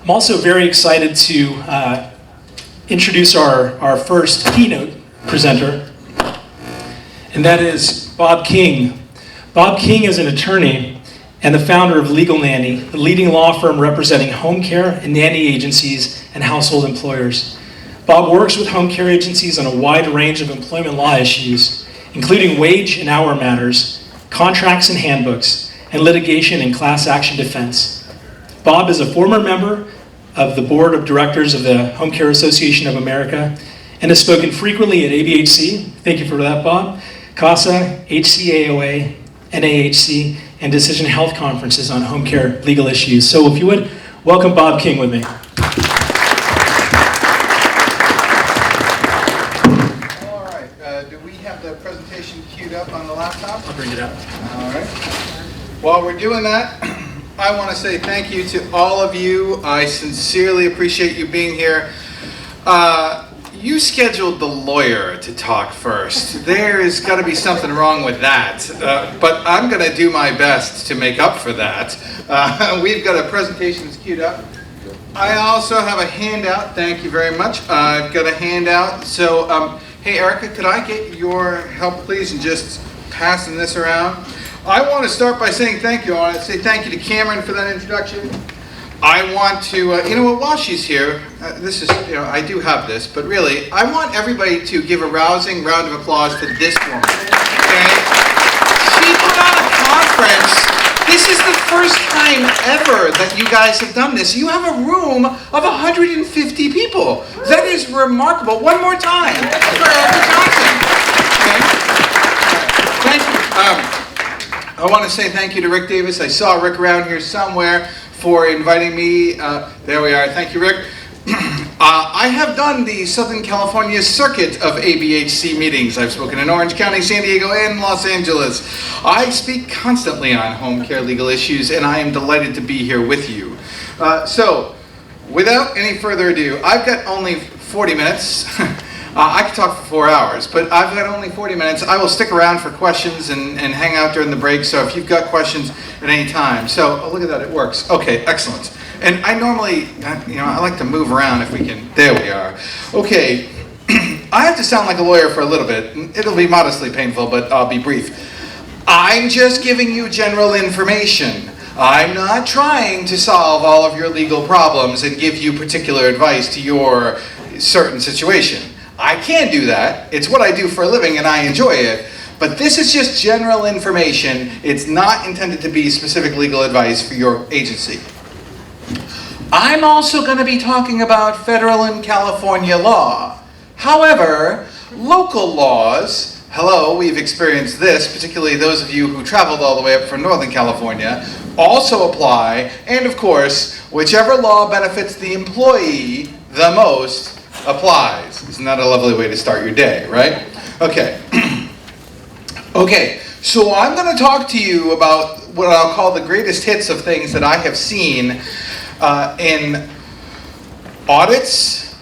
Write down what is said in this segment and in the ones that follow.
I'm also very excited to introduce our first keynote presenter, and that is Bob King. Bob King is an attorney and the founder of Legal Nanny, the leading law firm representing home care and nanny agencies and household employers. Bob works with home care agencies on a wide range of employment law issues, including wage and hour matters, contracts and handbooks, and litigation and class action defense. Bob is a former member of the board of directors of the Home Care Association of America and has spoken frequently at ABHC, thank you for that, Bob, CASA, HCAOA, NAHC, and Decision Health conferences on home care legal issues. So if you would, welcome Bob King with me. All right, do we have the presentation queued up on the laptop? I'll bring it up. All right. While we're doing that, I want to say thank you to all of you. I sincerely appreciate you being here. You scheduled the lawyer to talk first. There's got to be something wrong with that. But I'm going to do my best to make up for that. We've got a presentation that's queued up. I also have a handout. Thank you very much. I've got a handout. So, hey, Erica, could I get your help, please, in just passing this around? I want to start by saying thank you. I want to say thank you to Cameron for that introduction. I want to, while she's here, this is, I do have this, but really, I want everybody to give a rousing round of applause to this woman, okay? She put on a conference. This is the first time ever that you guys have done this. You have a room of 150 people. That is remarkable. One more time for Erica Johnson. Okay? Thank you. I want to say thank you to Rick Davis. I saw Rick around here somewhere for inviting me. There we are. Thank you, Rick. I have done the Southern California circuit of ABHC meetings. I've spoken in Orange County, San Diego, and Los Angeles. I speak constantly on home care legal issues, and I am delighted to be here with you. So, without any further ado, I've got only 40 minutes. I could talk for 4 hours, but I've got only 40 minutes. I will stick around for questions and hang out during the break, so if you've got questions at any time. So, look at that, it works. Okay, excellent. And I normally, I like to move around if we can. There we are. Okay, I have to sound like a lawyer for a little bit. It'll be modestly painful, but I'll be brief. I'm just giving you general information. I'm not trying to solve all of your legal problems and give you particular advice to your certain situation. I can do that. It's what I do for a living and I enjoy it. But this is just general information. It's not intended to be specific legal advice for your agency. I'm also going to be talking about federal and California law. However, local laws, hello, we've experienced this, particularly those of you who traveled all the way up from Northern California, also apply. And of course, whichever law benefits the employee the most applies. Isn't that a lovely way to start your day, right? Okay. Okay, so I'm going to talk to you about what I'll call the greatest hits of things that I have seen in audits,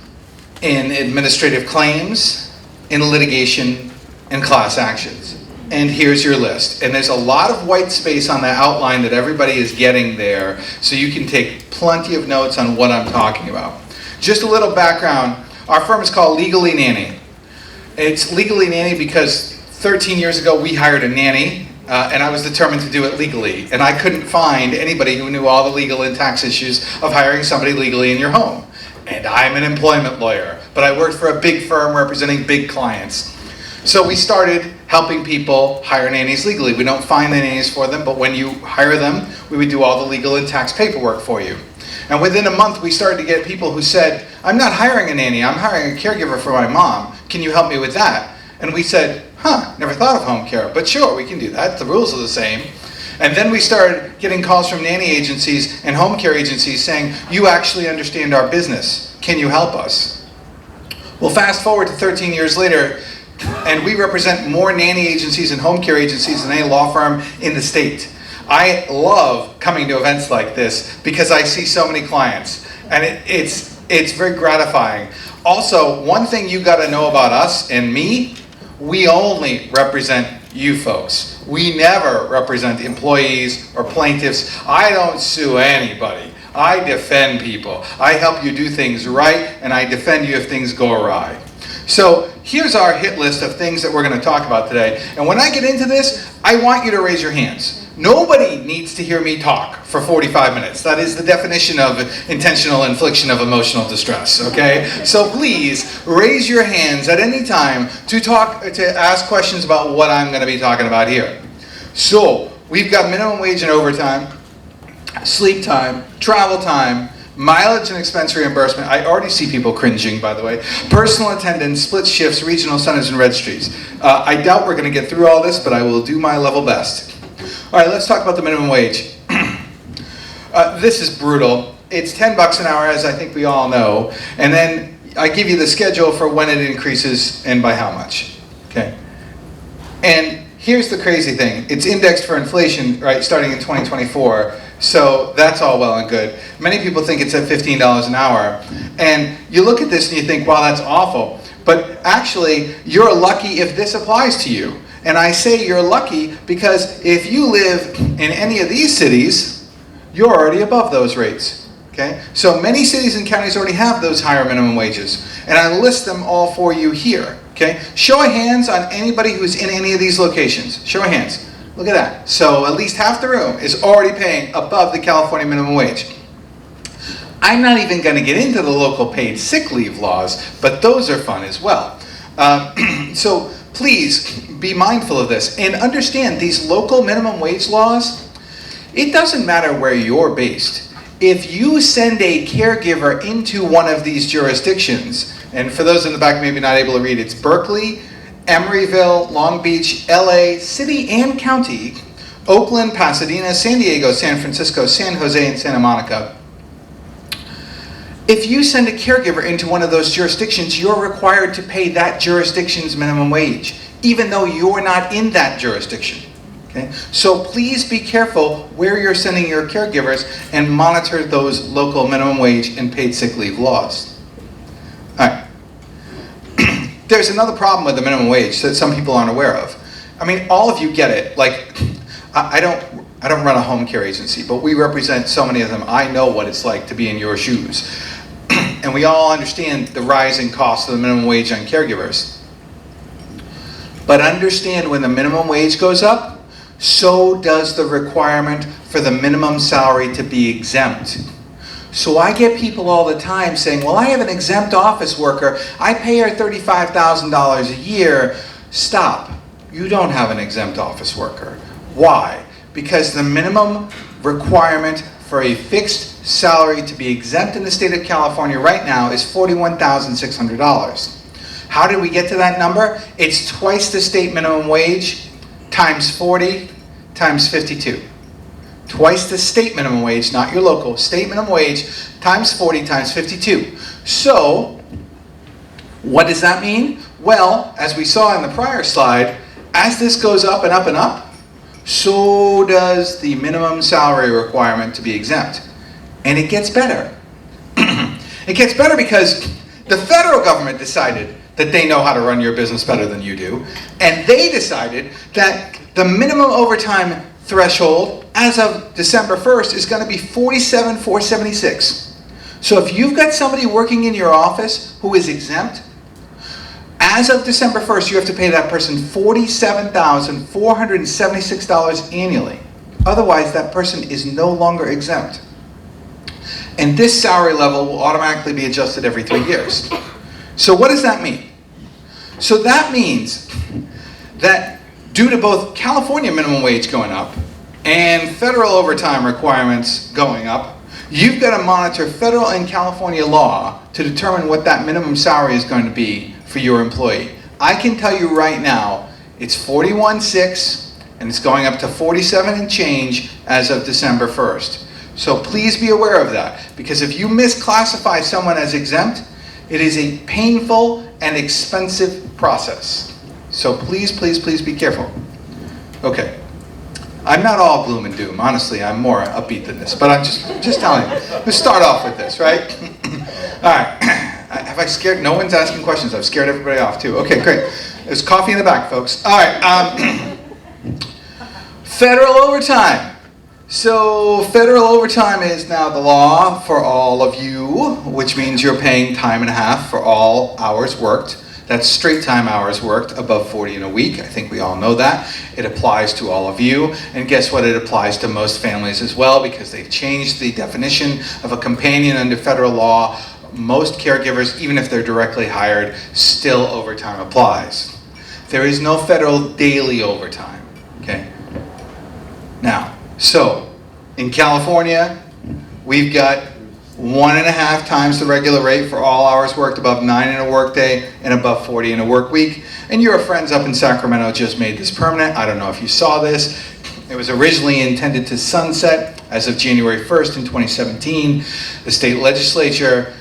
in administrative claims, in litigation, and class actions. And here's your list. And there's a lot of white space on the outline that everybody is getting there, so you can take plenty of notes on what I'm talking about. Just a little background. Our firm is called Legally Nanny. It's Legally Nanny because 13 years ago we hired a nanny, and I was determined to do it legally. And I couldn't find anybody who knew all the legal and tax issues of hiring somebody legally in your home. And I'm an employment lawyer, but I worked for a big firm representing big clients. So we started helping people hire nannies legally. We don't find the nannies for them, but when you hire them, we would do all the legal and tax paperwork for you. And within a month, we started to get people who said, I'm not hiring a nanny, I'm hiring a caregiver for my mom. Can you help me with that? And we said, never thought of home care, but sure, we can do that. The rules are the same. And then we started getting calls from nanny agencies and home care agencies saying, you actually understand our business. Can you help us? Well, fast forward to 13 years later, and we represent more nanny agencies and home care agencies than any law firm in the state. I love coming to events like this because I see so many clients, and it's very gratifying. Also, one thing you got to know about us and me, we only represent you folks. We never represent employees or plaintiffs. I don't sue anybody. I defend people. I help you do things right, and I defend you if things go awry. So here's our hit list of things that we're going to talk about today. And when I get into this, I want you to raise your hands. Nobody needs to hear me talk for 45 minutes. That is the definition of intentional infliction of emotional distress, okay? So please raise your hands at any time to ask questions about what I'm going to be talking about here. So we've got minimum wage and overtime, sleep time, travel time, mileage and expense reimbursement. I already see people cringing, by the way. Personal attendance, split shifts, regional centers, and registries. I doubt we're going to get through all this, but I will do my level best. All right, let's talk about the minimum wage. This is brutal. It's $10 an hour, as I think we all know. And then I give you the schedule for when it increases and by how much. Okay. And here's the crazy thing. It's indexed for inflation, right, starting in 2024. So that's all well and good. Many people think it's at $15 an hour. And you look at this and you think, wow, that's awful. But actually, you're lucky if this applies to you. And I say you're lucky because if you live in any of these cities, you're already above those rates. Okay? So many cities and counties already have those higher minimum wages. And I list them all for you here. Okay? Show of hands on anybody who's in any of these locations. Show of hands. Look at that. So at least half the room is already paying above the California minimum wage. I'm not even going to get into the local paid sick leave laws, but those are fun as well. So please be mindful of this and understand these local minimum wage laws. It doesn't matter where you're based. If you send a caregiver into one of these jurisdictions, and for those in the back maybe not able to read, it's Berkeley, Emeryville, Long Beach, LA, city and county, Oakland, Pasadena, San Diego, San Francisco, San Jose, and Santa Monica. If you send a caregiver into one of those jurisdictions, you're required to pay that jurisdiction's minimum wage, even though you're not in that jurisdiction. Okay? So please be careful where you're sending your caregivers and monitor those local minimum wage and paid sick leave laws. All right. There's another problem with the minimum wage that some people aren't aware of. I mean, all of you get it. Like, I don't run a home care agency, but we represent so many of them. I know what it's like to be in your shoes. And we all understand the rising cost of the minimum wage on caregivers. But understand when the minimum wage goes up, so does the requirement for the minimum salary to be exempt. So I get people all the time saying, well, I have an exempt office worker. I pay her $35,000 a year. Stop. You don't have an exempt office worker. Why? Because the minimum requirement for a fixed salary to be exempt in the state of California right now is $41,600. How did we get to that number? It's twice the state minimum wage times 40 times 52. Twice the state minimum wage, not your local, state minimum wage times 40 times 52. So, what does that mean? Well, as we saw in the prior slide, as this goes up and up and up, so does the minimum salary requirement to be exempt. And it gets better. It gets better because the federal government decided that they know how to run your business better than you do. And they decided that the minimum overtime threshold as of December 1st is going to be $47,476. So if you've got somebody working in your office who is exempt, as of December 1st, you have to pay that person $47,476 annually. Otherwise, that person is no longer exempt. And this salary level will automatically be adjusted every 3 years. So what does that mean? So that means that due to both California minimum wage going up and federal overtime requirements going up, you've got to monitor federal and California law to determine what that minimum salary is going to be for your employee. I can tell you right now, it's $41,600 and it's going up to $47 and change as of December 1st. So please be aware of that, because if you misclassify someone as exempt, it is a painful and expensive process. So please, please, please be careful. Okay. I'm not all gloom and doom. Honestly, I'm more upbeat than this, but I'm just telling you. Let's start off with this, right? All right. Have I scared? No one's asking questions. I've scared everybody off too. Okay, great. There's coffee in the back, folks. All right. Federal overtime. So federal overtime is now the law for all of you, which means you're paying time and a half for all hours worked. That's straight time hours worked above 40 in a week. I think we all know that. It applies to all of you. And guess what? It applies to most families as well, because they've changed the definition of a companion under federal law. Most caregivers, even if they're directly hired, still overtime applies. There is no federal daily overtime, okay? Now, so in California, we've got 1.5 times the regular rate for all hours worked above 9 in a workday and above 40 in a work week. And your friends up in Sacramento just made this permanent. I don't know if you saw this. It was originally intended to sunset as of January 1st in 2017. The state legislature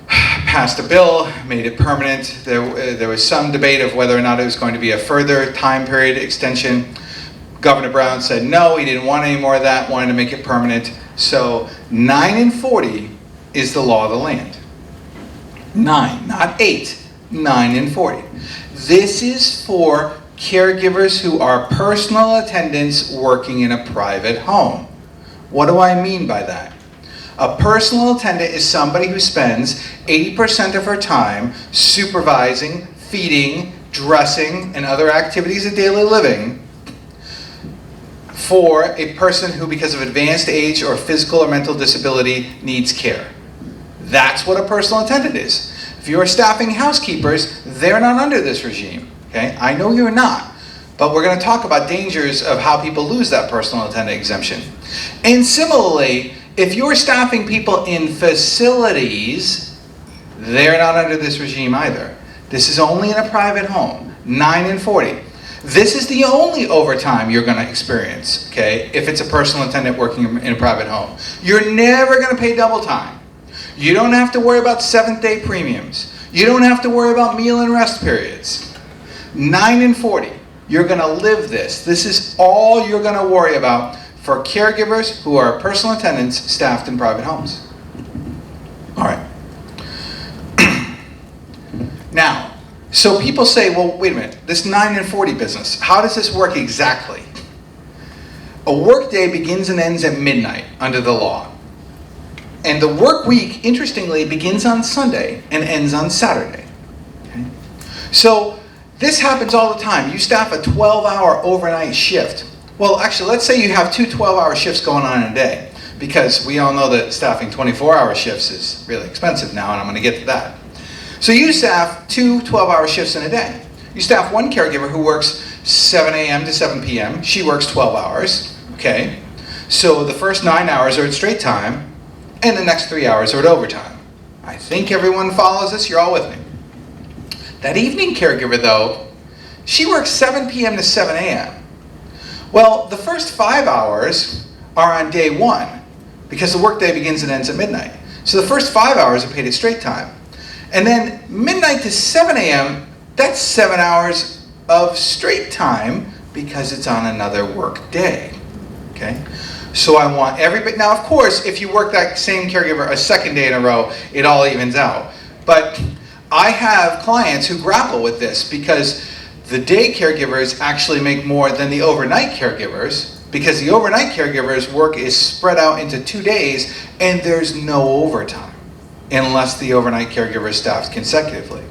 passed a bill, made it permanent. There was some debate of whether or not it was going to be a further time period extension. Governor Brown said no, he didn't want any more of that, wanted to make it permanent. So 9 and 40 is the law of the land. 9, not 8, 9 and 40. This is for caregivers who are personal attendants working in a private home. What do I mean by that? A personal attendant is somebody who spends 80% of her time supervising, feeding, dressing, and other activities of daily living for a person who, because of advanced age or physical or mental disability, needs care. That's what a personal attendant is. If you're staffing housekeepers, they're not under this regime. Okay? I know you're not, but we're going to talk about dangers of how people lose that personal attendant exemption. And similarly, if you're staffing people in facilities, they're not under this regime either. This is only in a private home, 9 and 40. This is the only overtime you're going to experience, okay, if it's a personal attendant working in a private home. You're never going to pay double time. You don't have to worry about 7th-day premiums. You don't have to worry about meal and rest periods. 9 and 40, you're going to live this. This is all you're going to worry about for caregivers who are personal attendants staffed in private homes. All right. Now, so people say, well, wait a minute, this 9 and 40 business, how does this work exactly? A work day begins and ends at midnight under the law. And the work week, interestingly, begins on Sunday and ends on Saturday. Okay? So this happens all the time. You staff a 12-hour overnight shift. Well, actually, let's say you have 2 12-hour shifts going on in a day, because we all know that staffing 24-hour shifts is really expensive now, and I'm going to get to that. So you staff 2 12-hour shifts in a day. You staff one caregiver who works 7 a.m. to 7 p.m. She works 12 hours, okay? So the first 9 hours are at straight time, and the next 3 hours are at overtime. I think everyone follows this. You're all with me. That evening caregiver, though, she works 7 p.m. to 7 a.m. Well, the first 5 hours are on day 1, because the workday begins and ends at midnight. So the first 5 hours are paid at straight time. And then midnight to 7 a.m., that's 7 hours of straight time because it's on another work day, okay? So I want everybody, now of course, if you work that same caregiver a second day in a row, it all evens out. But I have clients who grapple with this because the day caregivers actually make more than the overnight caregivers, because the overnight caregivers' work is spread out into 2 days and there's no overtime, unless the overnight caregiver is staffed consecutively.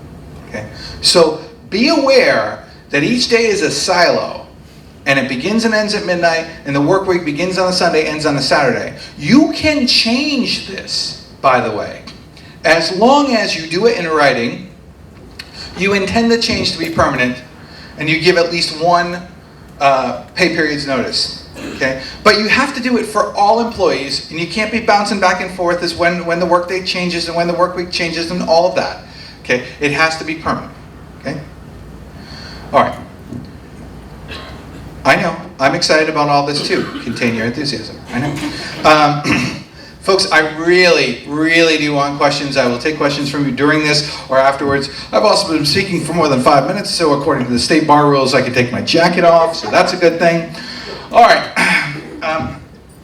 Okay? So be aware that each day is a silo, and it begins and ends at midnight, and the work week begins on a Sunday, ends on a Saturday. You can change this, by the way. As long as you do it in writing, you intend the change to be permanent, and you give at least 1 pay period's notice. Okay? But you have to do it for all employees, and you can't be bouncing back and forth as when the workday changes and when the work week changes and all of that. Okay? It has to be permanent. Okay? All right. I know. I'm excited about all this too. Contain your enthusiasm. I know. Folks, I really, really do want questions. I will take questions from you during this or afterwards. I've also been speaking for more than 5 minutes, so according to the state bar rules, I can take my jacket off, so that's a good thing. All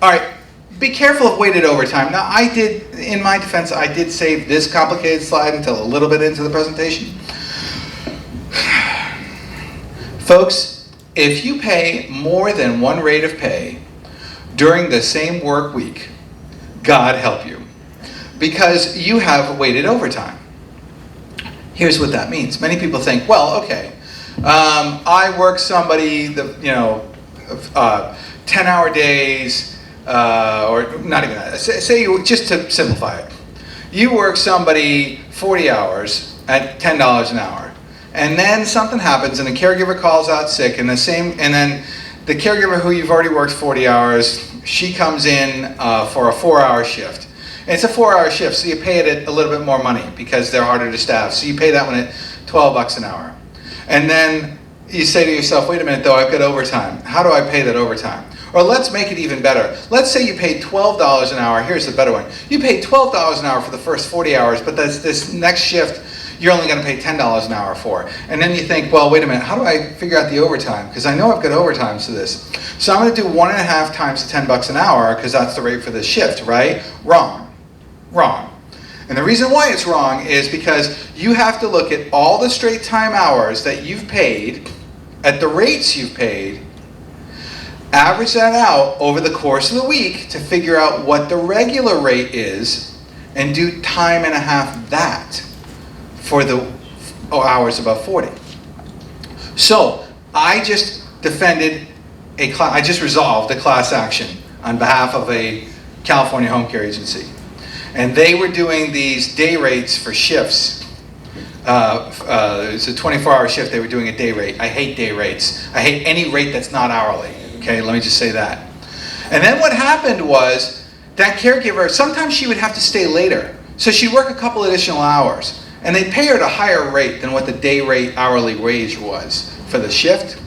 right. Be careful of weighted overtime. Now, I did, in my defense, I did save this complicated slide until a little bit into the presentation. Folks, if you pay more than one rate of pay, during the same work week, God help you, because you have weighted overtime. Here's what that means. Many people think, well, okay, I work somebody 10-hour days, or not even that. Say you, just to simplify it, you work somebody 40 hours at $10 an hour, and then something happens, and the caregiver calls out sick, and then the caregiver who you've already worked 40 hours, she comes in for a 4-hour shift. And it's a 4-hour shift, so you pay it a little bit more money because they're harder to staff. So you pay that one at $12 an hour. And then you say to yourself, wait a minute though, I've got overtime. How do I pay that overtime? Or let's make it even better. Let's say you paid $12 an hour. Here's the better one. You paid $12 an hour for the first 40 hours, but this next shift, you're only going to pay $10 an hour for. And then you think, well, wait a minute, how do I figure out the overtime? Because I know I've got overtimes to this. So I'm going to do 1.5 times the $10 an hour because that's the rate for this shift, right? Wrong. And the reason why it's wrong is because you have to look at all the straight time hours that you've paid at the rates you've paid, average that out over the course of the week to figure out what the regular rate is, and do time and a half that for the hours above 40. So I just I just resolved a class action on behalf of a California home care agency. And they were doing these day rates for shifts. It's a 24-hour shift, they were doing a day rate. I hate day rates. I hate any rate that's not hourly. Okay, let me just say that. And then what happened was, that caregiver, sometimes she would have to stay later. So she'd work a couple additional hours. And they'd pay her at a higher rate than what the day rate hourly wage was for the shift.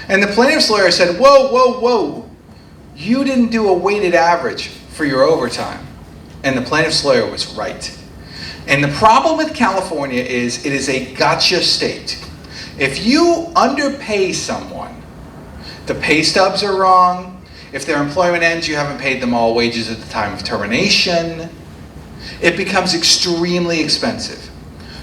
And the plaintiff's lawyer said, whoa. You didn't do a weighted average for your overtime. And the plaintiff's lawyer was right. And the problem with California is it is a gotcha state. If you underpay someone, the pay stubs are wrong. If their employment ends, you haven't paid them all wages at the time of termination. It becomes extremely expensive.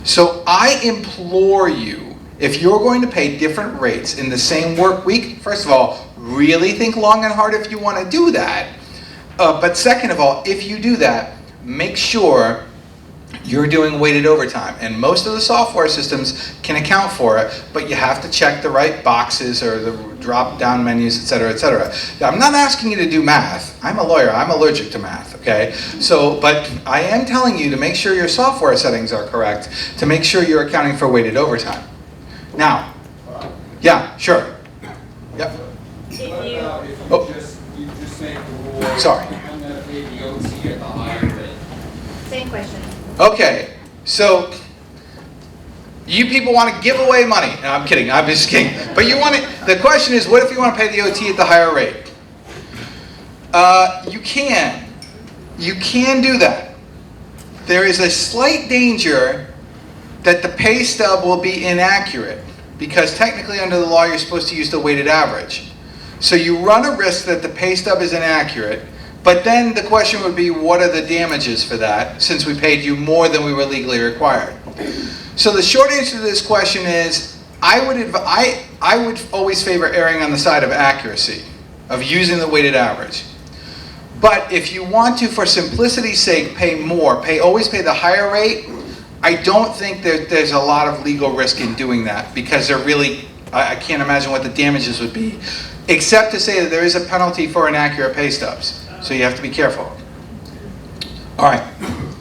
So I implore you, if you're going to pay different rates in the same work week, first of all, really think long and hard if you want to do that. But second of all, if you do that, make sure you're doing weighted overtime. And most of the software systems can account for it, but you have to check the right boxes or the drop-down menus, etc., etc. I'm not asking you to do math. I'm a lawyer. I'm allergic to math, okay? But I am telling you to make sure your software settings are correct, to make sure you're accounting for weighted overtime. Now, yeah, sure. Yep. You just make the rule. Sorry. I'm going to pay the OT at the higher rate. Same question. Okay, so you people want to give away money. No, I'm kidding. I'm just kidding. But the question is, what if you want to pay the OT at the higher rate? You can. You can do that. There is a slight danger that the pay stub will be inaccurate, because technically under the law you're supposed to use the weighted average. So you run a risk that the pay stub is inaccurate, but then the question would be, what are the damages for that, since we paid you more than we were legally required? So the short answer to this question is, I would always favor erring on the side of accuracy, of using the weighted average. But if you want to, for simplicity's sake, pay more, always pay the higher rate, I don't think there's a lot of legal risk in doing that, because I can't imagine what the damages would be, except to say that there is a penalty for inaccurate pay stubs. So you have to be careful. All right,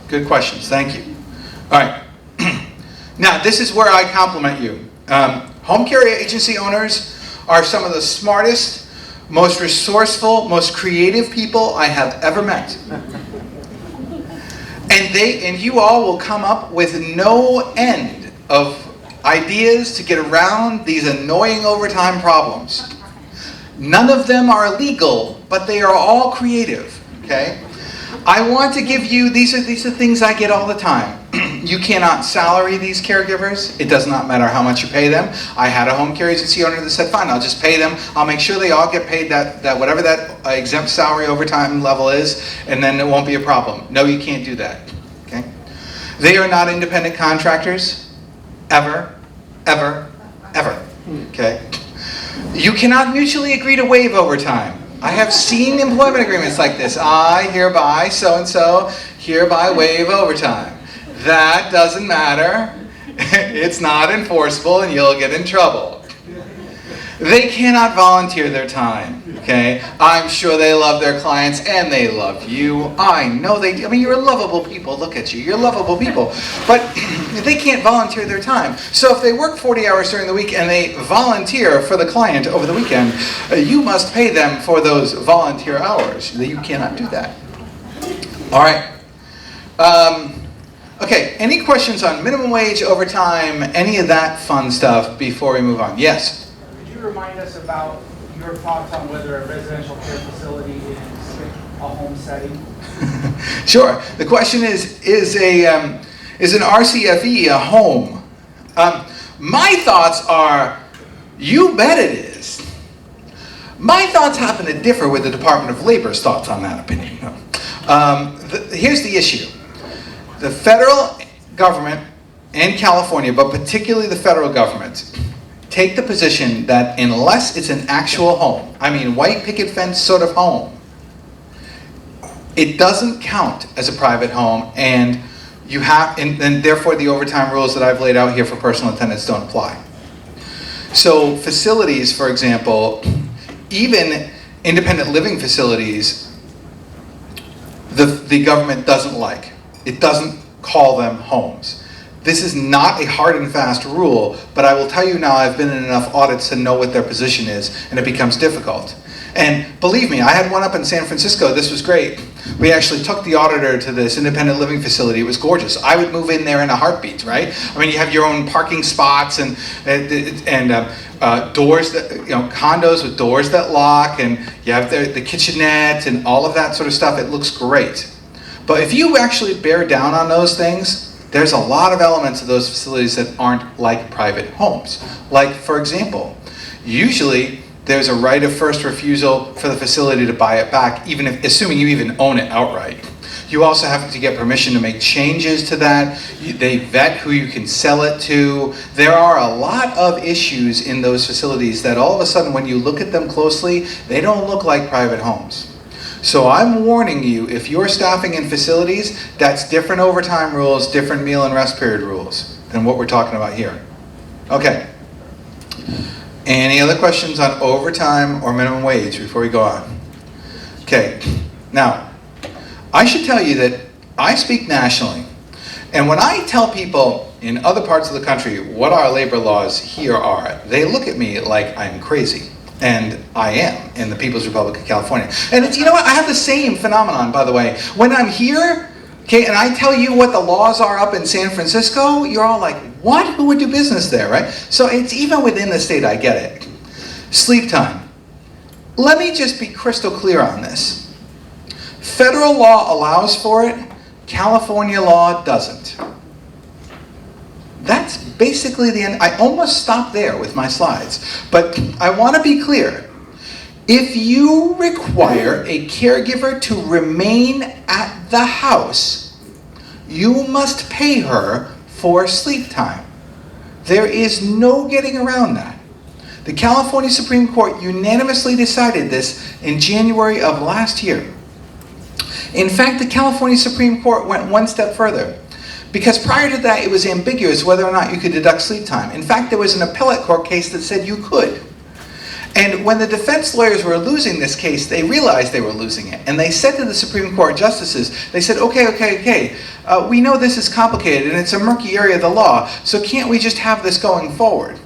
good questions, thank you. All right, now this is where I compliment you. Home care agency owners are some of the smartest, most resourceful, most creative people I have ever met. And you all will come up with no end of ideas to get around these annoying overtime problems. None of them are legal, but they are all creative, okay? I want to give you, these are things I get all the time. You cannot salary these caregivers. It does not matter how much you pay them. I had a home care agency owner that said, fine, I'll just pay them. I'll make sure they all get paid that whatever that exempt salary overtime level is, and then it won't be a problem. No, you can't do that, okay? They are not independent contractors, ever, okay? You cannot mutually agree to waive overtime. I have seen employment agreements like this. I hereby, so-and-so, hereby waive overtime. That doesn't matter. It's not enforceable and you'll get in trouble. They cannot volunteer their time, okay? I'm sure they love their clients and they love you. I know they do. I mean, you're lovable people. Look at you. You're lovable people. But they can't volunteer their time. So if they work 40 hours during the week and they volunteer for the client over the weekend, you must pay them for those volunteer hours. You cannot do that. All right. Okay, any questions on minimum wage, overtime, any of that fun stuff before we move on? Yes? Remind us about your thoughts on whether a residential care facility is a home setting? Sure. The question is an RCFE a home? My thoughts are, you bet it is. My thoughts happen to differ with the Department of Labor's thoughts on that opinion. Here's the issue. The federal government and California, but particularly the federal government, take the position that unless it's an actual home, I mean white picket fence sort of home, it doesn't count as a private home, and therefore the overtime rules that I've laid out here for personal attendants don't apply. So facilities, for example, even independent living facilities, the government doesn't like. It doesn't call them homes. This is not a hard and fast rule, but I will tell you now, I've been in enough audits to know what their position is, and it becomes difficult. And believe me, I had one up in San Francisco. This was great. We actually took the auditor to this independent living facility. It was gorgeous. I would move in there in a heartbeat, right? I mean, you have your own parking spots and doors that, condos with doors that lock, and you have the kitchenette and all of that sort of stuff. It looks great. But if you actually bear down on those things, there's a lot of elements of those facilities that aren't like private homes. Like, for example, usually there's a right of first refusal for the facility to buy it back, assuming you even own it outright. You also have to get permission to make changes to that. They vet who you can sell it to. There are a lot of issues in those facilities that all of a sudden, when you look at them closely, they don't look like private homes. So I'm warning you, if you're staffing in facilities, that's different overtime rules, different meal and rest period rules than what we're talking about here. Okay. Any other questions on overtime or minimum wage before we go on? Okay. Now, I should tell you that I speak nationally. And when I tell people in other parts of the country what our labor laws here are, they look at me like I'm crazy. And I am in the People's Republic of California. And it's, I have the same phenomenon, by the way. When I'm here, okay, and I tell you what the laws are up in San Francisco, you're all like, what? Who would do business there, right? So it's even within the state, I get it. Sleep time. Let me just be crystal clear on this. Federal law allows for it. California law doesn't. That's basically the end. I almost stopped there with my slides. But I want to be clear. If you require a caregiver to remain at the house, you must pay her for sleep time. There is no getting around that. The California Supreme Court unanimously decided this in January of last year. In fact, the California Supreme Court went one step further. Because prior to that, it was ambiguous whether or not you could deduct sleep time. In fact, there was an appellate court case that said you could. And when the defense lawyers were losing this case, they realized they were losing it. And they said to the Supreme Court justices, they said, okay, we know this is complicated and it's a murky area of the law, so can't we just have this going forward?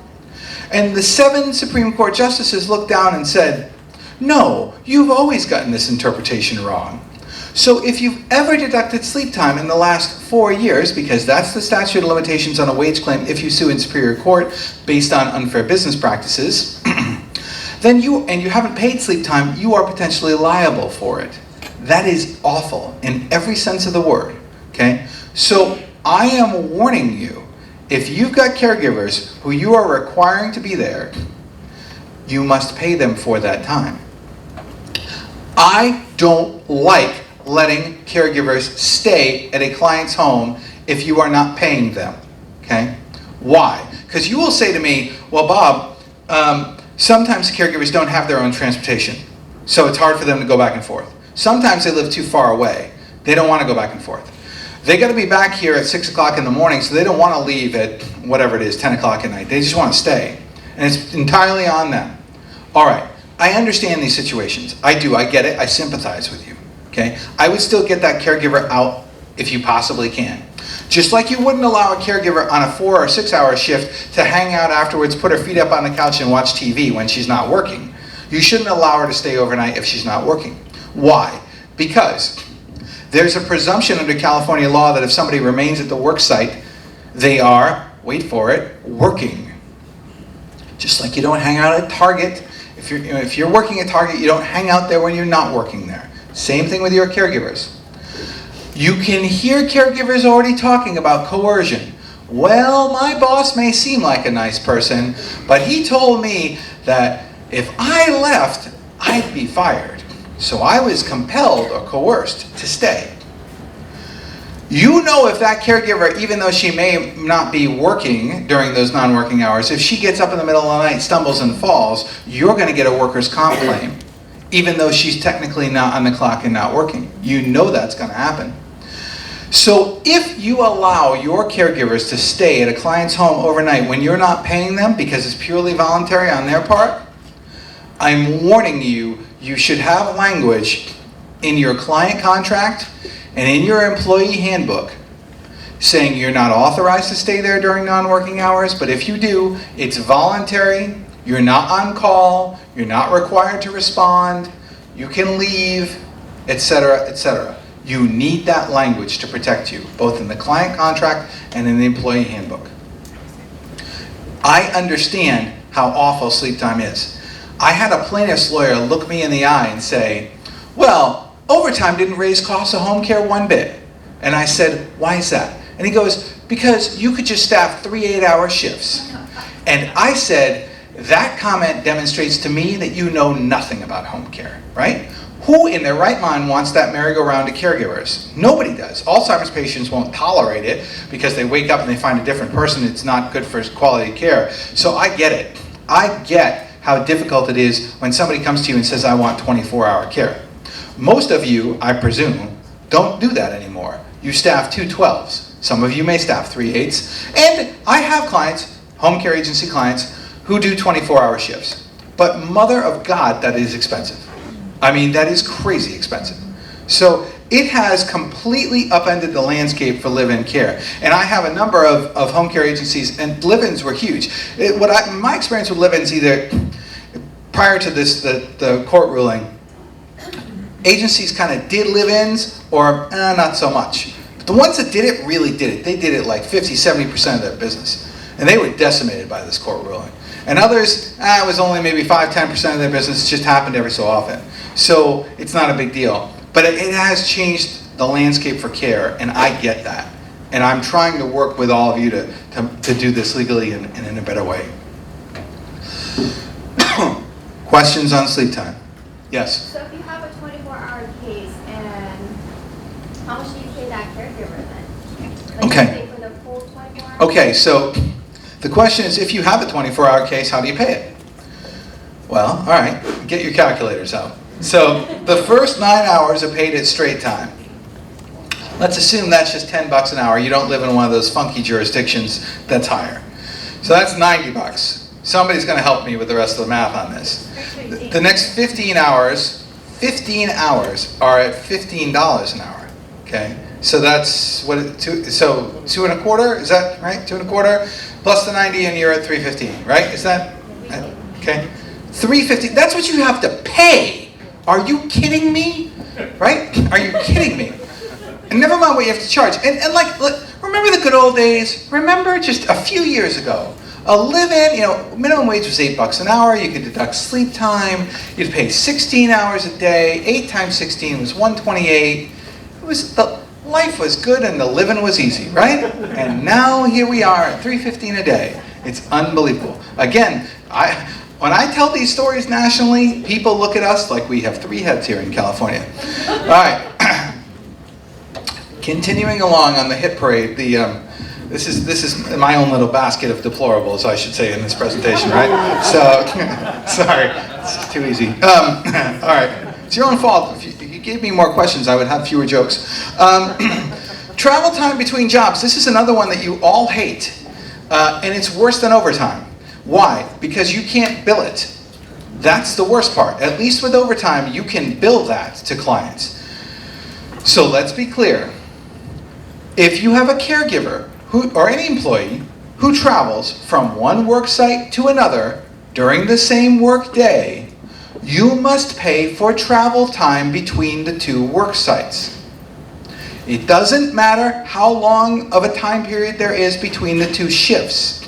And the 7 Supreme Court justices looked down and said, no, you've always gotten this interpretation wrong. So if you've ever deducted sleep time in the last 4 years, because that's the statute of limitations on a wage claim if you sue in Superior Court based on unfair business practices, then you haven't paid sleep time, you are potentially liable for it. That is awful in every sense of the word, okay? So I am warning you, if you've got caregivers who you are requiring to be there, you must pay them for that time. I don't like letting caregivers stay at a client's home if you are not paying them, okay? Why? Because you will say to me, well, Bob, sometimes caregivers don't have their own transportation. So it's hard for them to go back and forth. Sometimes they live too far away. They don't want to go back and forth. They got to be back here at 6 o'clock in the morning, so they don't want to leave at whatever it is, 10 o'clock at night. They just want to stay. And it's entirely on them. All right, I understand these situations. I do, I get it, I sympathize with you. Okay? I would still get that caregiver out if you possibly can. Just like you wouldn't allow a caregiver on a 4 or 6 hour shift to hang out afterwards, put her feet up on the couch and watch TV when she's not working. You shouldn't allow her to stay overnight if she's not working. Why? Because there's a presumption under California law that if somebody remains at the work site, they are, wait for it, working. Just like you don't hang out at Target. If you're working at Target, you don't hang out there when you're not working there. Same thing with your caregivers. You can hear caregivers already talking about coercion. Well, my boss may seem like a nice person, but he told me that if I left, I'd be fired. So I was compelled or coerced to stay. You know if that caregiver, even though she may not be working during those non-working hours, if she gets up in the middle of the night, stumbles and falls, you're going to get a workers' comp claim, even though she's technically not on the clock and not working. You know that's going to happen. So if you allow your caregivers to stay at a client's home overnight when you're not paying them because it's purely voluntary on their part, I'm warning you, you should have language in your client contract and in your employee handbook saying you're not authorized to stay there during non-working hours, but if you do, it's voluntary, you're not on call, you're not required to respond, you can leave, etc., etc. You need that language to protect you, both in the client contract and in the employee handbook. I understand how awful sleep time is. I had a plaintiff's lawyer look me in the eye and say, well, overtime didn't raise costs of home care one bit. And I said, why is that? And he goes, because you could just staff 3 8-hour shifts. And I said, that comment demonstrates to me that you know nothing about home care, right? Who in their right mind wants that merry-go-round to caregivers? Nobody does. Alzheimer's patients won't tolerate it because they wake up and they find a different person. It's not good for quality care. So I get it. I get how difficult it is when somebody comes to you and says, I want 24-hour care. Most of you, I presume, don't do that anymore. You staff 2 12s. Some of you may staff 3 8s. And I have clients, home care agency clients, who do 24-hour shifts. But mother of God, that is expensive. I mean, that is crazy expensive. So it has completely upended the landscape for live-in care. And I have a number of home care agencies, and live-ins were huge. My experience with live-ins, either prior to this, the court ruling, agencies kind of did live-ins or not so much. But the ones that did it really did it. They did it like 50-70% of their business. And they were decimated by this court ruling. And others, it was only maybe 5-10% of their business. It just happened every so often. So it's not a big deal. But it has changed the landscape for care, and I get that. And I'm trying to work with all of you to do this legally and in a better way. Questions on sleep time? Yes? So if you have a 24-hour case, and how much do you pay that caregiver then? Like Okay. You pay for the full 24 hours? Okay, so the question is, if you have a 24-hour case, how do you pay it? Well, all right, get your calculators out. So the first 9 hours are paid at straight time. Let's assume that's just $10 an hour. You don't live in one of those funky jurisdictions that's higher. So that's $90. Somebody's going to help me with the rest of the math on this. The next 15 hours are at $15 an hour. Okay, so that's what? So 2.25? Is that right? 2.25 plus the 90, and you're at 315, right? Is that okay? 315. That's what you have to pay. Are you kidding me? Right? Are you kidding me? And never mind what you have to charge. And remember the good old days? Remember just a few years ago? A live-in, minimum wage was $8 an hour. You could deduct sleep time. You'd pay 16 hours a day. 8 times 16 was 128. Life was good and the living was easy, right? And now here we are at $315 a day. It's unbelievable. Again, when I tell these stories nationally, people look at us like we have 3 heads here in California. All right. Continuing along on the hit parade, this is my own little basket of deplorables, I should say, in this presentation, right? So, sorry. It's too easy. All right. It's your own fault. If you gave me more questions, I would have fewer jokes. Travel time between jobs. This is another one that you all hate. And it's worse than overtime. Why? Because you can't bill it. That's the worst part. At least with overtime, you can bill that to clients. So let's be clear. If you have a caregiver or any employee who travels from one work site to another during the same work day, you must pay for travel time between the two work sites. It doesn't matter how long of a time period there is between the two shifts.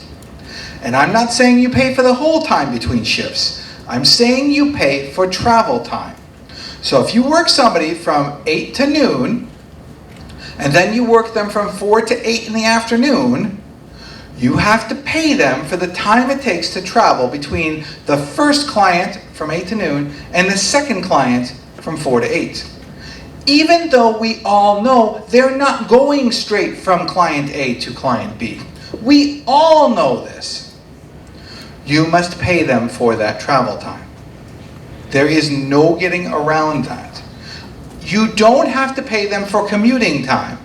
And I'm not saying you pay for the whole time between shifts. I'm saying you pay for travel time. So if you work somebody from 8 to noon, and then you work them from 4 to 8 in the afternoon, you have to pay them for the time it takes to travel between the first client from 8 to noon and the second client from 4 to 8. Even though we all know they're not going straight from client A to client B. We all know this. You must pay them for that travel time. There is no getting around that. You don't have to pay them for commuting time.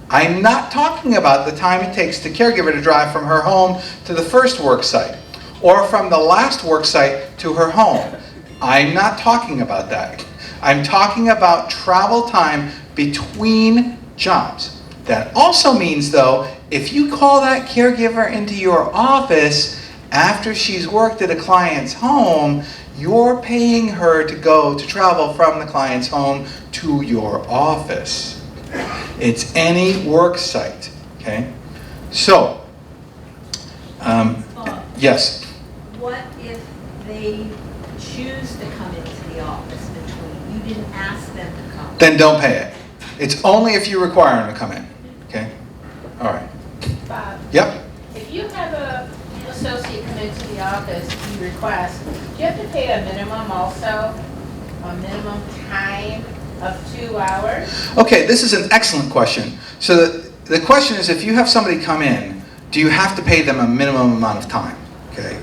I'm not talking about the time it takes the caregiver to drive from her home to the first work site, or from the last work site to her home. I'm not talking about that. I'm talking about travel time between jobs. That also means, though, if you call that caregiver into your office after she's worked at a client's home, you're paying her to go to travel from the client's home to your office. It's any work site, okay? So, yes? What if they choose to come into the office between? You didn't ask them to come. Then don't pay it. It's only if you require them to come in, okay? All right. Bob, Yep. if you have a associate come into the office, you request, do you have to pay a minimum also? A minimum time of 2 hours? Okay, this is an excellent question. So the question is, if you have somebody come in, do you have to pay them a minimum amount of time? Okay.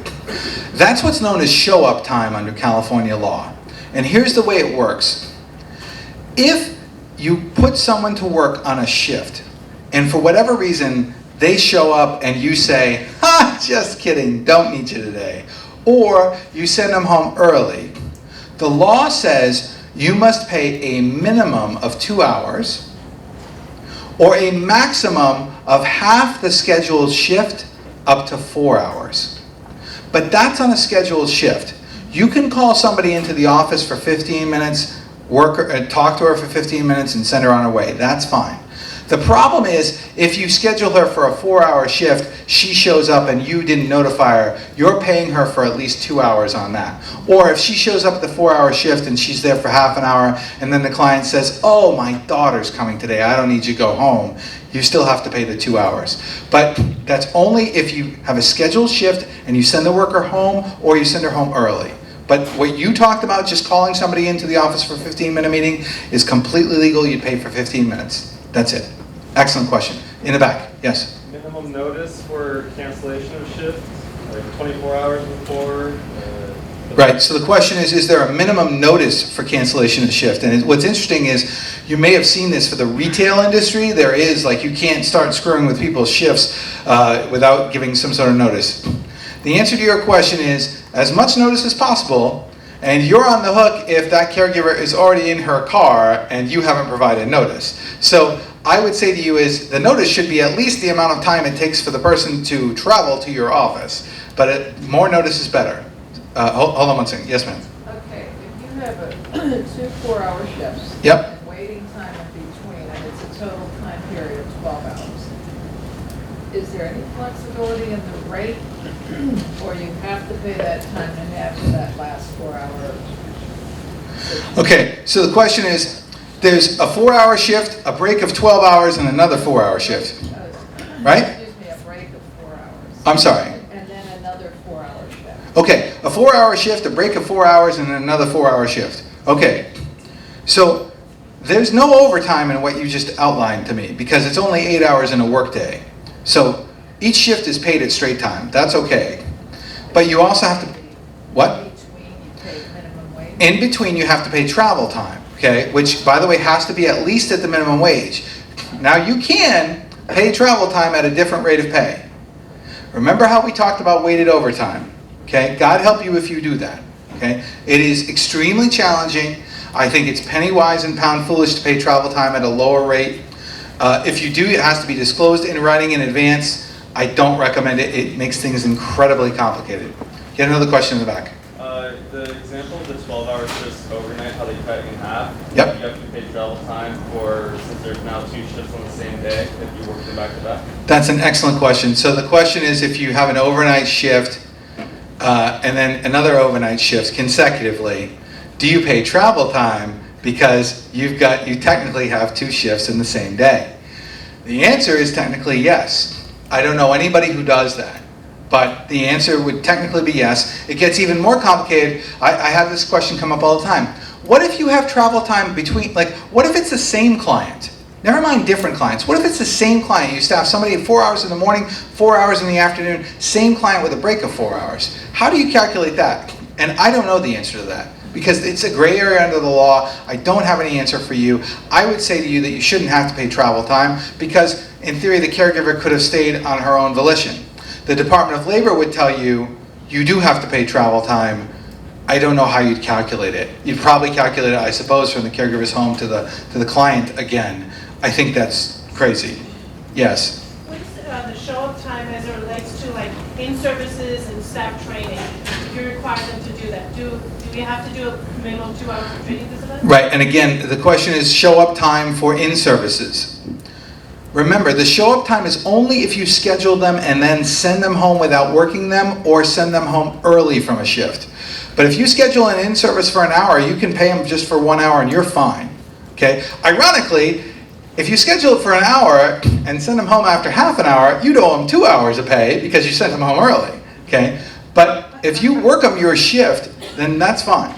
That's what's known as show-up time under California law. And here's the way it works. If you put someone to work on a shift, and for whatever reason, they show up and you say, "Ha, just kidding, don't need you today," or you send them home early, the law says you must pay a minimum of 2 hours or a maximum of half the scheduled shift up to 4 hours. But that's on a scheduled shift. You can call somebody into the office for 15 minutes, talk to her for 15 minutes and send her on her way. That's fine. The problem is, if you schedule her for a 4-hour shift, she shows up and you didn't notify her, you're paying her for at least 2 hours on that. Or if she shows up at the 4-hour shift and she's there for half an hour, and then the client says, "Oh, my daughter's coming today, I don't need you to go home," you still have to pay the 2 hours. But that's only if you have a scheduled shift and you send the worker home or you send her home early. But what you talked about, just calling somebody into the office for a 15-minute meeting, is completely legal. You pay for 15 minutes. That's it. Excellent question. In the back, yes? Minimum notice for cancellation of shift, like 24 hours before? Right, so the question is there a minimum notice for cancellation of shift? And what's interesting is, you may have seen this for the retail industry. There is, like, you can't start screwing with people's shifts without giving some sort of notice. The answer to your question is, as much notice as possible, and you're on the hook if that caregiver is already in her car and you haven't provided notice. So I would say to you is, the notice should be at least the amount of time it takes for the person to travel to your office. But more notice is better. Hold on one second. Yes, ma'am. Okay, if you have a 2 4-hour shifts. Yep. And waiting time in between, and it's a total time period of 12 hours. Is there any flexibility in the rate, or you have to pay that time and half for that last 4 hours? Okay, so the question is, there's a 4-hour shift, a break of 12 hours, and another 4-hour shift. Right? Excuse me, a break of 4 hours. I'm sorry. And then another 4-hour shift. Okay, a 4-hour shift, a break of 4 hours, and another 4-hour shift. Okay, so there's no overtime in what you just outlined to me, because it's only 8 hours in a workday. So each shift is paid at straight time. That's okay. But you also have to, what? Between, you pay minimum In between, you have to pay travel time, okay? Which, by the way, has to be at least at the minimum wage. Now, you can pay travel time at a different rate of pay. Remember how we talked about weighted overtime, okay? God help you if you do that, okay? It is extremely challenging. I think it's penny wise and pound foolish to pay travel time at a lower rate. If you do, it has to be disclosed in writing in advance. I don't recommend it. It makes things incredibly complicated. Get another question in the back. The example of the 12-hour shifts overnight, how they cut it in half. Yep. You have to pay travel time for, since there's now 2 shifts on the same day, if you work them back to back. That's an excellent question. So the question is, if you have an overnight shift and then another overnight shift consecutively, do you pay travel time because you technically have 2 shifts in the same day? The answer is technically yes. I don't know anybody who does that, but the answer would technically be yes. It gets even more complicated. I have this question come up all the time. What if you have travel time between, like, what if it's the same client? Never mind different clients. What if it's the same client? You staff somebody at 4 hours in the morning, 4 hours in the afternoon, same client with a break of 4 hours. How do you calculate that? And I don't know the answer to that because it's a gray area under the law. I don't have any answer for you. I would say to you that you shouldn't have to pay travel time because in theory the caregiver could have stayed on her own volition. The Department of Labor would tell you, you do have to pay travel time. I don't know how you'd calculate it. You'd probably calculate it, I suppose, from the caregiver's home to the client again. I think that's crazy. Yes? What's the show-up time as it relates to like in-services and staff training? If you require them to do that, do we have to do a minimum 2 hours of training this event? Right, and again, the question is show-up time for in-services. Remember, the show-up time is only if you schedule them and then send them home without working them or send them home early from a shift. But if you schedule an in-service for an hour, you can pay them just for 1 hour and you're fine. Okay? Ironically, if you schedule it for an hour and send them home after half an hour, you'd owe them 2 hours of pay because you sent them home early. Okay? But if you work them your shift, then that's fine.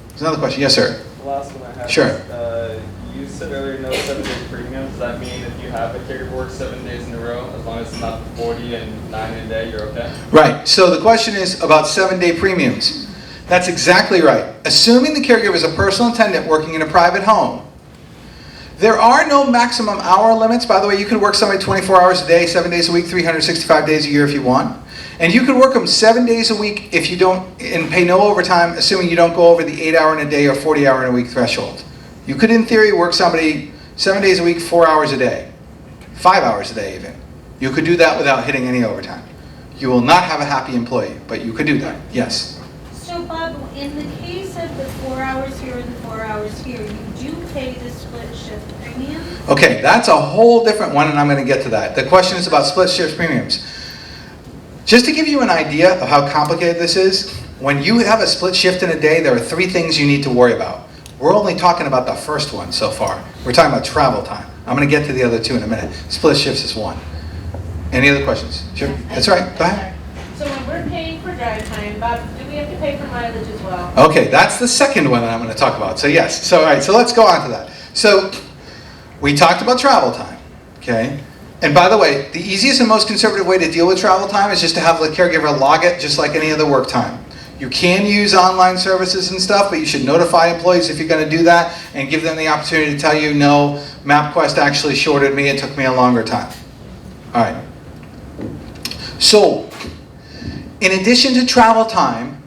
There's another question. Yes, sir? The last one I have Sure. is, you said earlier no 7-day premium. Does that mean if you have a caregiver work 7 days in a row, as long as it's not 40 and 9 a day, you're okay? Right. So the question is about 7-day premiums. That's exactly right. Assuming the caregiver is a personal attendant working in a private home, there are no maximum hour limits. By the way, you can work somebody 24 hours a day, 7 days a week, 365 days a year if you want. And you can work them 7 days a week if you don't, and pay no overtime, assuming you don't go over the 8 hour in a day or 40 hour in a week threshold. You could, in theory, work somebody 7 days a week, 4 hours a day, 5 hours a day even. You could do that without hitting any overtime. You will not have a happy employee, but you could do that. Yes. So Bob, in the case of the 4 hours here and the 4 hours here, you do pay the split shift premium? Okay, that's a whole different one, and I'm going to get to that. The question is about split shift premiums. Just to give you an idea of how complicated this is, when you have a split shift in a day, there are 3 things you need to worry about. We're only talking about the first one so far. We're talking about travel time. I'm going to get to the other 2 in a minute. Split shifts is 1. Any other questions? Sure. That's all right. Go ahead. So when we're paying for drive time, Bob, do we have to pay for mileage as well? Okay, that's the second one that I'm going to talk about. So yes. So all right. So let's go on to that. So we talked about travel time. Okay. And by the way, the easiest and most conservative way to deal with travel time is just to have the caregiver log it just like any other work time. You can use online services and stuff, but you should notify employees if you're going to do that and give them the opportunity to tell you, no, MapQuest actually shorted me, it took me a longer time. All right. So, in addition to travel time,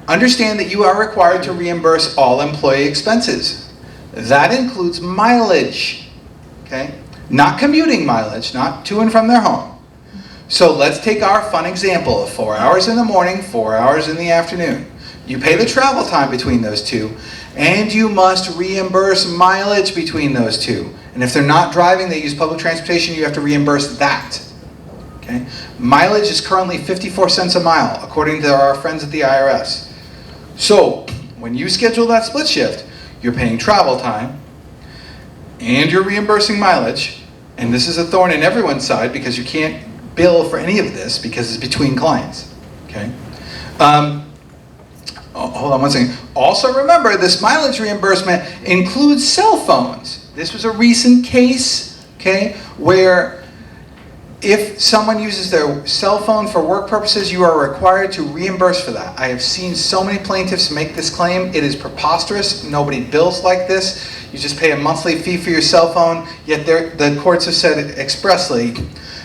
understand that you are required to reimburse all employee expenses. That includes mileage, okay? Not commuting mileage, not to and from their home. So let's take our fun example of 4 hours in the morning, 4 hours in the afternoon. You pay the travel time between those 2, and you must reimburse mileage between those 2. And if they're not driving, they use public transportation, you have to reimburse that. Okay? Mileage is currently 54 cents a mile, according to our friends at the IRS. So, when you schedule that split shift, you're paying travel time, and you're reimbursing mileage, and this is a thorn in everyone's side because you can't bill for any of this because it's between clients. Okay? Hold on one second. Also remember, this mileage reimbursement includes cell phones. This was a recent case, okay, where If someone uses their cell phone for work purposes, you are required to reimburse for that. I have seen so many plaintiffs make this claim. It is preposterous. Nobody bills like this. You just pay a monthly fee for your cell phone, yet the courts have said expressly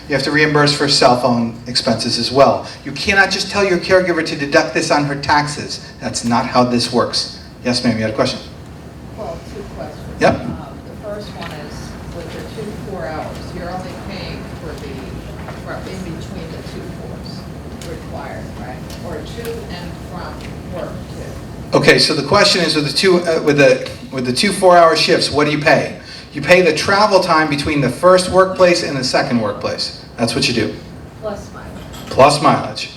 you have to reimburse for cell phone expenses as well. You cannot just tell your caregiver to deduct this on her taxes. That's not how this works. Yes, ma'am, you had a question? Well, two questions. Yep. The first one is, with the 2 4-hours, you're only paying for in between the 2 4s required, right? Or to and from work too. Okay, so the question is, with the 2 4-hour shifts, what do you pay? You pay the travel time between the first workplace and the second workplace. That's what you do. Plus mileage. Plus mileage.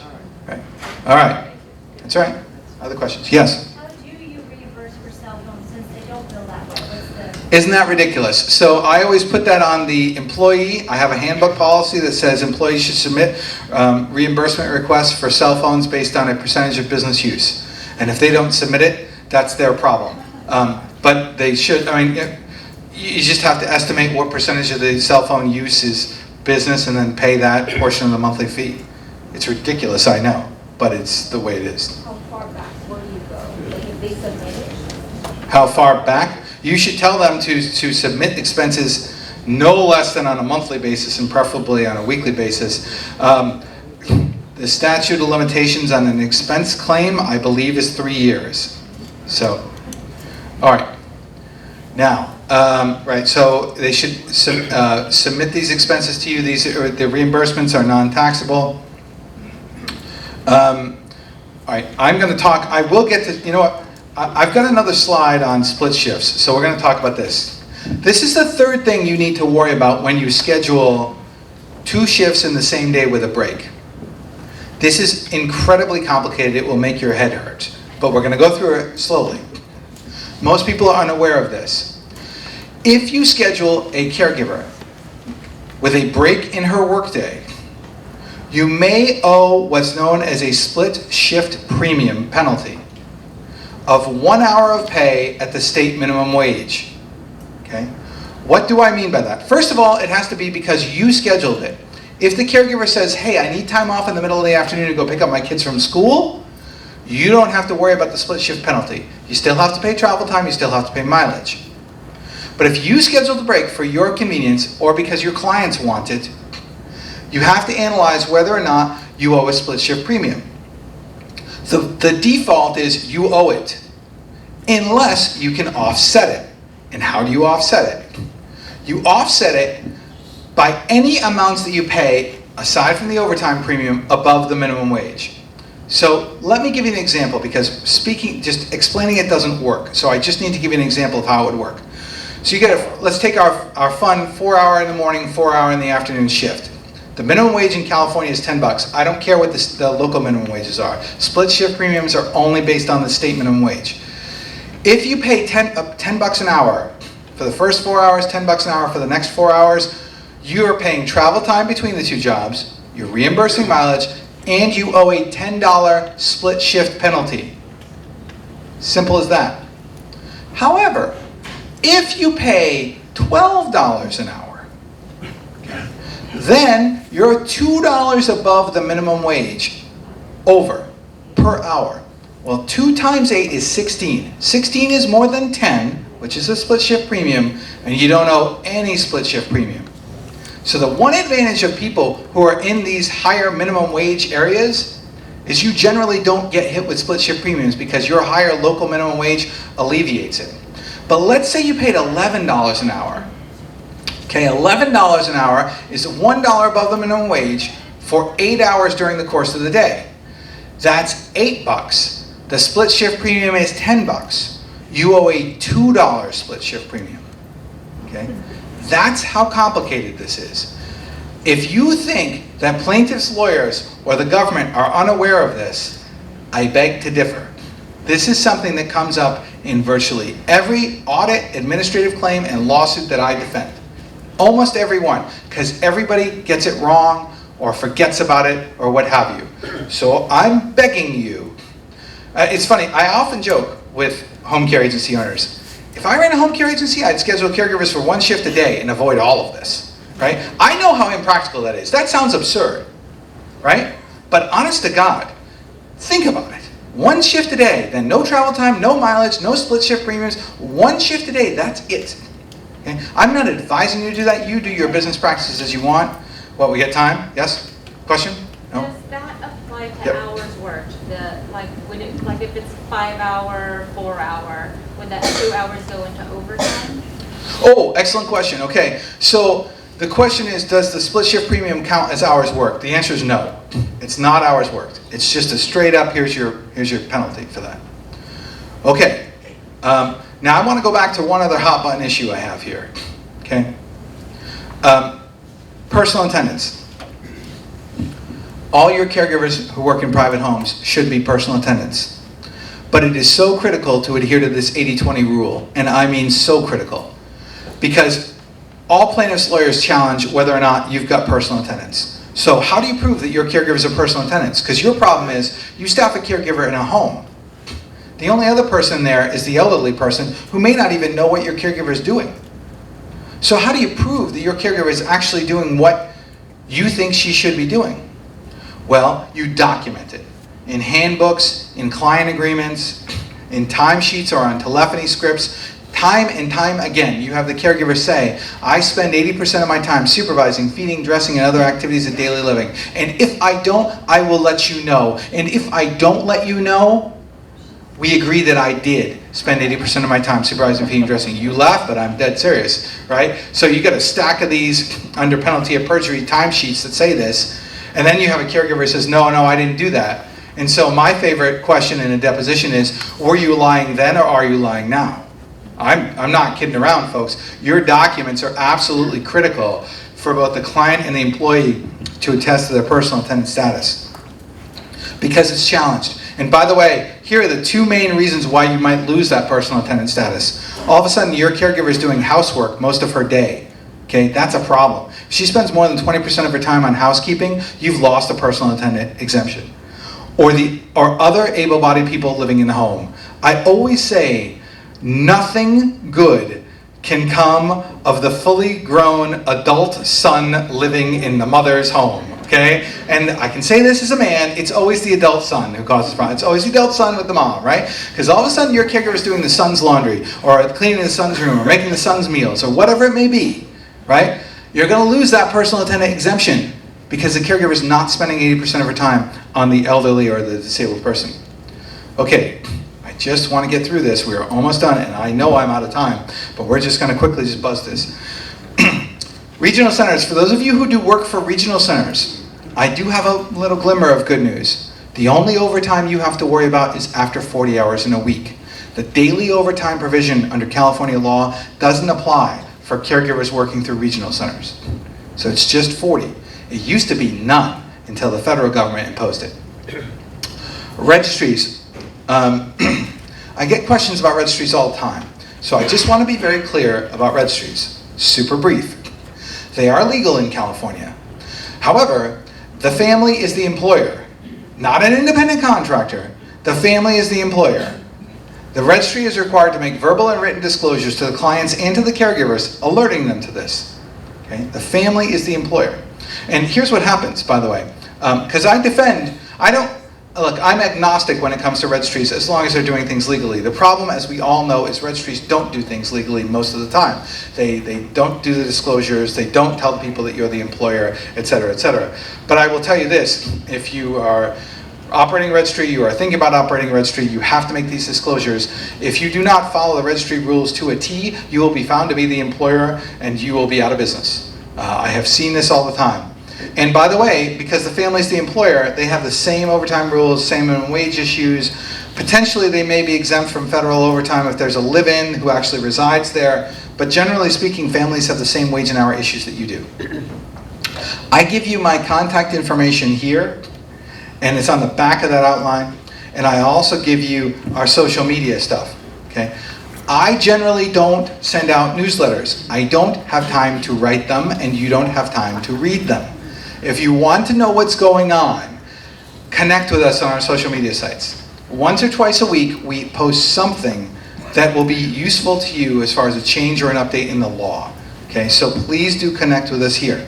Right. All right. That's all right. Other questions? Yes? How do you reimburse for cell phones since they don't bill that way? What's the... Isn't that ridiculous? So I always put that on the employee. I have a handbook policy that says employees should submit reimbursement requests for cell phones based on a percentage of business use. And if they don't submit it, that's their problem. But they should, you just have to estimate what percentage of the cell phone use is business and then pay that portion of the monthly fee. It's ridiculous, I know, but it's the way it is. How far back? Where do you go? Like if they submit it? How far back? You should tell them to submit expenses no less than on a monthly basis and preferably on a weekly basis. The statute of limitations on an expense claim, I believe, is 3 years. So, all right. Now, right, so they should submit these expenses to you. The reimbursements are non-taxable. All right, I'm going to talk, I will get to, you know what, I've got another slide on split shifts, so we're going to talk about this. This is the third thing you need to worry about when you schedule 2 shifts in the same day with a break. This is incredibly complicated. It will make your head hurt, but we're going to go through it slowly. Most people are unaware of this. If you schedule a caregiver with a break in her workday, you may owe what's known as a split shift premium penalty of 1 hour of pay at the state minimum wage. Okay? What do I mean by that? First of all, it has to be because you scheduled it. If the caregiver says, hey, I need time off in the middle of the afternoon to go pick up my kids from school, you don't have to worry about the split shift penalty. You still have to pay travel time, you still have to pay mileage. But if you schedule the break for your convenience or because your clients want it, you have to analyze whether or not you owe a split shift premium. The default is you owe it, unless you can offset it. And how do you offset it? You offset it by any amounts that you pay, aside from the overtime premium, above the minimum wage. So let me give you an example, because just explaining it doesn't work. So I just need to give you an example of how it would work. So let's take our fun 4-hour in the morning, 4-hour in the afternoon shift. The minimum wage in California is $10. I don't care what the local minimum wages are. Split shift premiums are only based on the state minimum wage. If you pay $10 an hour for the first 4 hours, $10 an hour for the next 4 hours, you are paying travel time between the 2 jobs, you're reimbursing mileage, and you owe a $10 split shift penalty. Simple as that. However, if you pay $12 an hour, then you're $2 above the minimum wage over per hour. Well, 2 times 8 is 16. 16 is more than 10, which is a split shift premium, and you don't owe any split shift premium. So the one advantage of people who are in these higher minimum wage areas is you generally don't get hit with split shift premiums because your higher local minimum wage alleviates it. But let's say you paid $11 an hour. Okay, $11 an hour is $1 above the minimum wage for 8 hours during the course of the day. That's $8. The split shift premium is $10. You owe a $2 split shift premium. Okay? That's how complicated this is. If you think that plaintiffs' lawyers or the government are unaware of this, I beg to differ. This is something that comes up in virtually every audit, administrative claim, and lawsuit that I defend. Almost every one, because everybody gets it wrong or forgets about it or what have you. So I'm begging you. It's funny, I often joke with home care agency owners. If I ran a home care agency, I'd schedule caregivers for 1 shift a day and avoid all of this. right? I know how impractical that is. That sounds absurd, right? But honest to God, think about it. 1 shift a day, then no travel time, no mileage, no split shift premiums. 1 shift a day, that's it. Okay? I'm not advising you to do that. You do your business practices as you want. What, we get time? Yes? Question? No? Does that apply to Yep. hours worked? Like if it's 5 hour, 4 hour, would that 2 hours go into overtime? Oh, excellent question. Okay, so the question is, does the split shift premium count as hours worked? The answer is no. It's not hours worked. It's just a straight up, here's your penalty for that. Okay, now I want to go back to one other hot button issue I have here. Okay, personal attendants. All your caregivers who work in private homes should be personal attendants. But it is so critical to adhere to this 80-20 rule, and I mean so critical. Because all plaintiffs' lawyers challenge whether or not you've got personal attendants. So how do you prove that your caregivers are personal attendants? Because your problem is, you staff a caregiver in a home. The only other person there is the elderly person who may not even know what your caregiver is doing. So how do you prove that your caregiver is actually doing what you think she should be doing? Well, you document it in handbooks, in client agreements, in timesheets or on telephony scripts. Time and time again, you have the caregiver say, I spend 80% of my time supervising, feeding, dressing, and other activities of daily living. And if I don't, I will let you know. And if I don't let you know, we agree that I did spend 80% of my time supervising, feeding, dressing. You laugh, but I'm dead serious, right? So you got a stack of these under penalty of perjury timesheets that say this. And then you have a caregiver who says, no, I didn't do that. And so my favorite question in a deposition is, were you lying then or are you lying now? I'm not kidding around, folks. Your documents are absolutely critical for both the client and the employee to attest to their personal attendant status. Because it's challenged. And by the way, here are the 2 main reasons why you might lose that personal attendant status. All of a sudden, your caregiver is doing housework most of her day. Okay, that's a problem. If she spends more than 20% of her time on housekeeping, you've lost a personal attendant exemption. Or other able-bodied people living in the home. I always say, nothing good can come of the fully grown adult son living in the mother's home. Okay? And I can say this as a man, it's always the adult son who causes problems. It's always the adult son with the mom, right? Because all of a sudden your caregiver is doing the son's laundry, or cleaning the son's room, or making the son's meals, or whatever it may be. Right? You're going to lose that personal attendant exemption because the caregiver is not spending 80% of her time on the elderly or the disabled person. Okay, I just want to get through this. We're almost done, and I know I'm out of time, but we're just going to quickly just buzz this. Regional centers. For those of you who do work for regional centers, I do have a little glimmer of good news. The only overtime you have to worry about is after 40 hours in a week. The daily overtime provision under California law doesn't apply for caregivers working through regional centers. So it's just 40. It used to be none until the federal government imposed it. Registries. I get questions about registries all the time. So I just want to be very clear about registries. Super brief. They are legal in California. However, the family is the employer, not an independent contractor. The family is the employer. The registry is required to make verbal and written disclosures to the clients and to the caregivers, alerting them to this. Okay? The family is the employer. And here's what happens, by the way. Because I'm agnostic when it comes to registries as long as they're doing things legally. The problem, as we all know, is registries don't do things legally most of the time. They don't do the disclosures, they don't tell the people that you're the employer, et cetera, et cetera. But I will tell you this, if you are operating a registry, you are thinking about operating a registry, you have to make these disclosures. If you do not follow the registry rules to a T, you will be found to be the employer and you will be out of business. I have seen this all the time. And by the way, because the family is the employer, they have the same overtime rules, same minimum wage issues. Potentially they may be exempt from federal overtime if there's a live-in who actually resides there. But generally speaking, families have the same wage and hour issues that you do. I give you my contact information here, and it's on the back of that outline. And I also give you our social media stuff. Okay? I generally don't send out newsletters. I don't have time to write them, and you don't have time to read them. If you want to know what's going on, connect with us on our social media sites. Once or twice a week, we post something that will be useful to you as far as a change or an update in the law. Okay, so please do connect with us here.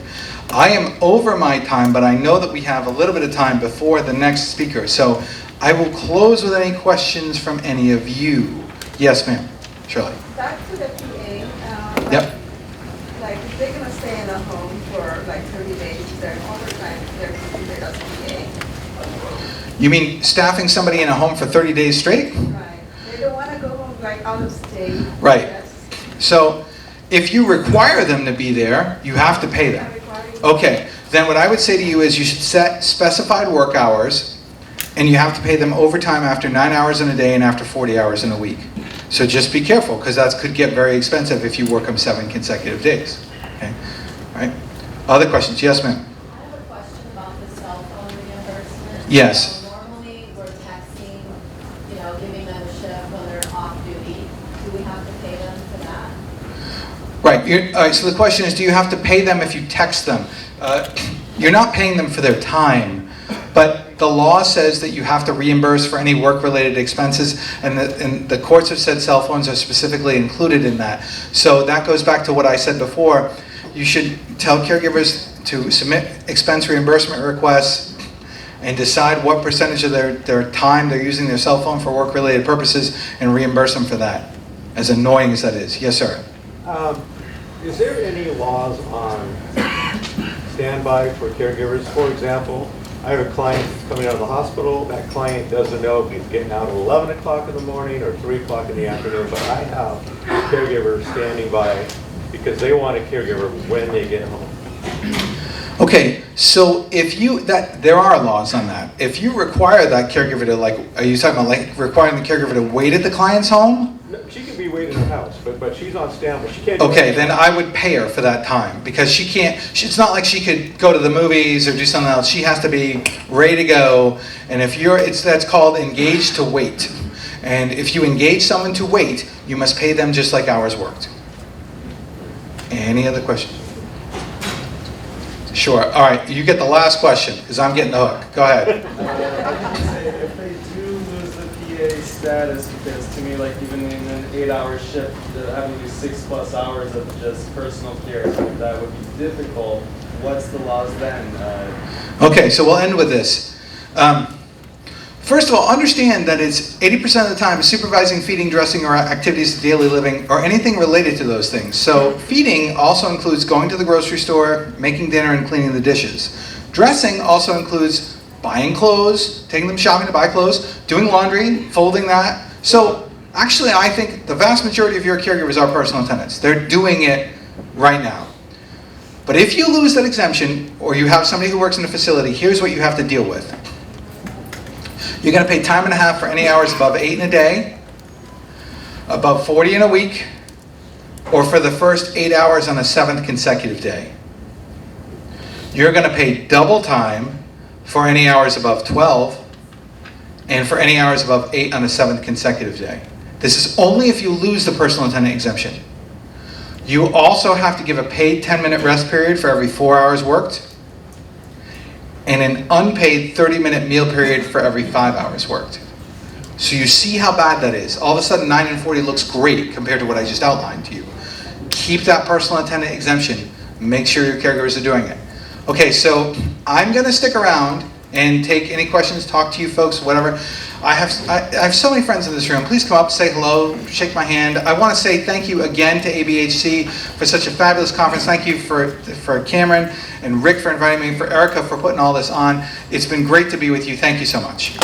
I am over my time, but I know that we have a little bit of time before the next speaker. So I will close with any questions from any of you. Yes, ma'am. Shirley. Back to the PA. Yep. Like if they're gonna stay in a home for like 30 days, then overtime they're considered as PA. You mean staffing somebody in a home for 30 days straight? Right. They don't wanna go home like out of state. Right. Yes. So if you require them to be there, you have to pay them. Okay, then what I would say to you is you should set specified work hours, and you have to pay them overtime after 9 hours in a day and after 40 hours in a week. So just be careful, because that could get very expensive if you work them 7 consecutive days. Okay, all right. Other questions? Yes, ma'am. I have a question about the cell phone reimbursement. Yes. So normally, we're texting, giving them a shift when they're off duty. Do we have to pay them for that? Right. All right. So the question is, do you have to pay them if you text them? You're not paying them for their time, but the law says that you have to reimburse for any work-related expenses, and the courts have said cell phones are specifically included in that. So that goes back to what I said before. You should tell caregivers to submit expense reimbursement requests and decide what percentage of their time they're using their cell phone for work-related purposes and reimburse them for that, as annoying as that is. Yes, sir. Is there any laws on standby for caregivers? For example, I have a client that's coming out of the hospital. That client doesn't know if he's getting out at 11 o'clock in the morning or 3 o'clock in the afternoon, but I have caregivers standing by because they want a caregiver when they get home. Okay, so there are laws on that. If you require that caregiver to are you talking about requiring the caregiver to wait at the client's home? No, she can be waiting in her house, but she's on standby. She can't. Okay, then I would pay her for that time because she can't. It's not like she could go to the movies or do something else. She has to be ready to go. And if that's called engaged to wait. And if you engage someone to wait, you must pay them just like hours worked. Any other questions? Sure. All right, you get the last question because I'm getting the hook. Go ahead. If they do lose the PA status, because to me, like even in an 8-hour shift, having to do 6+ hours of just personal care, that would be difficult. What's the laws then? Okay, so we'll end with this. First of all, understand that it's 80% of the time supervising, feeding, dressing, or activities of daily living, or anything related to those things. So feeding also includes going to the grocery store, making dinner, and cleaning the dishes. Dressing also includes buying clothes, taking them shopping to buy clothes, doing laundry, folding that. So actually, I think the vast majority of your caregivers are personal attendants. They're doing it right now. But if you lose that exemption, or you have somebody who works in a facility, here's what you have to deal with. You're going to pay time and a half for any hours above 8 in a day, above 40 in a week, or for the first 8 hours on a 7th consecutive day. You're going to pay double time for any hours above 12, and for any hours above 8 on a 7th consecutive day. This is only if you lose the personal attendant exemption. You also have to give a paid 10-minute rest period for every 4 hours worked, and an unpaid 30-minute meal period for every 5 hours worked. So you see how bad that is. All of a sudden, 9 and 40 looks great compared to what I just outlined to you. Keep that personal attendant exemption. Make sure your caregivers are doing it. Okay, so I'm going to stick around and take any questions, talk to you folks, whatever. I have so many friends in this room. Please come up, say hello, shake my hand. I want to say thank you again to ABHC for such a fabulous conference. Thank you for Cameron and Rick for inviting me, for Erica for putting all this on. It's been great to be with you. Thank you so much.